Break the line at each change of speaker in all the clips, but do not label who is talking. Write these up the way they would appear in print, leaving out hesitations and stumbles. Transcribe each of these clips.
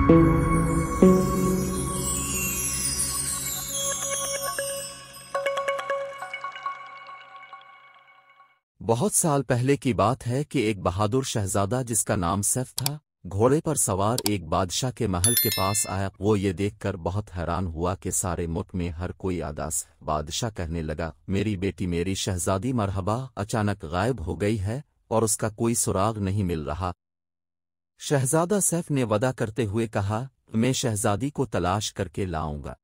بہت سال پہلے کی بات ہے کہ ایک بہادر شہزادہ جس کا نام سیف تھا، گھوڑے پر سوار ایک بادشاہ کے محل کے پاس آیا۔ وہ یہ دیکھ کر بہت حیران ہوا کہ سارے ملک میں ہر کوئی اداس ہے۔ بادشاہ کہنے لگا، میری بیٹی، میری شہزادی مرحبا اچانک غائب ہو گئی ہے اور اس کا کوئی سراغ نہیں مل رہا۔ شہزادہ سیف نے وعدہ کرتے ہوئے کہا، میں شہزادی کو تلاش کر کے لاؤں گا۔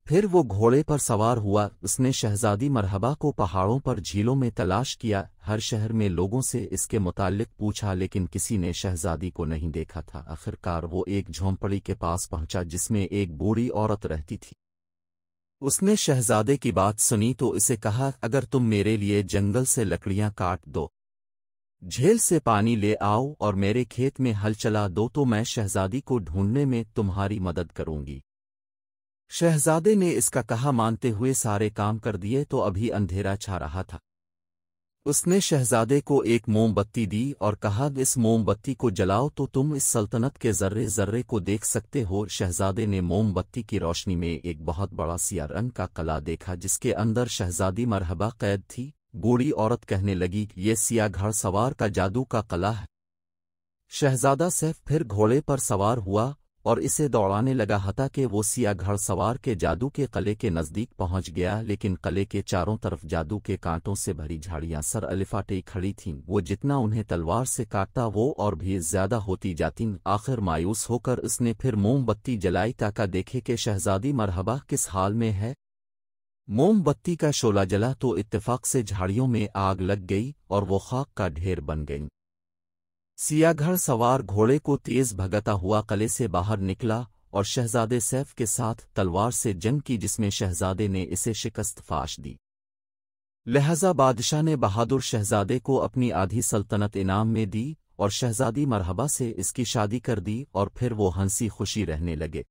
پھر وہ گھوڑے پر سوار ہوا۔ اس نے شہزادی مرحبا کو پہاڑوں پر، جھیلوں میں تلاش کیا، ہر شہر میں لوگوں سے اس کے متعلق پوچھا، لیکن کسی نے شہزادی کو نہیں دیکھا تھا۔ آخرکار وہ ایک جھونپڑی کے پاس پہنچا جس میں ایک بوڑھی عورت رہتی تھی۔ اس نے شہزادے کی بات سنی تو اسے کہا، اگر تم میرے لیے جنگل سے لکڑیاں کاٹ دو، جھیل سے پانی لے آؤ اور میرے کھیت میں ہل چلا دو تو میں شہزادی کو ڈھونڈنے میں تمہاری مدد کروں گی۔ شہزادے نے اس کا کہا مانتے ہوئے سارے کام کر دیے تو ابھی اندھیرا چھا رہا تھا۔ اس نے شہزادے کو ایک موم بتی دی اور کہا، اس موم بتی کو جلاؤ تو تم اس سلطنت کے ذرے ذرے کو دیکھ سکتے ہو۔ شہزادے نے موم بتی کی روشنی میں ایک بہت بڑا سیاہ رنگ کا قلعہ دیکھا جس کے اندر شہزادی مرحبا قید تھی۔ بوڑھی عورت کہنے لگی، یہ سیاہ گھڑ سوار کا جادو کا قلعہ ہے۔ شہزادہ سیف پھر گھوڑے پر سوار ہوا اور اسے دوڑانے لگا حتیٰ کہ وہ سیاہ گھڑ سوار کے جادو کے قلعے کے نزدیک پہنچ گیا، لیکن قلعے کے چاروں طرف جادو کے کانٹوں سے بھری جھاڑیاں سر الفاٹے کھڑی تھیں۔ وہ جتنا انہیں تلوار سے کاٹتا وہ اور بھی زیادہ ہوتی جاتیں۔ آخر مایوس ہو کر اس نے پھر موم بتی جلائی تاکہ دیکھے کہ شہزادی مرحبا کس حال میں ہے۔ موم بتی کا شعلہ جلا تو اتفاق سے جھاڑیوں میں آگ لگ گئی اور وہ خاک کا ڈھیر بن گئیں۔ سیاہ گھڑ سوار گھوڑے کو تیز بھگاتا ہوا قلعے سے باہر نکلا اور شہزادے سیف کے ساتھ تلوار سے جنگ کی جس میں شہزادے نے اسے شکست فاش دی۔ لہذا بادشاہ نے بہادر شہزادے کو اپنی آدھی سلطنت انعام میں دی اور شہزادی مرحبا سے اس کی شادی کر دی اور پھر وہ ہنسی خوشی رہنے لگے۔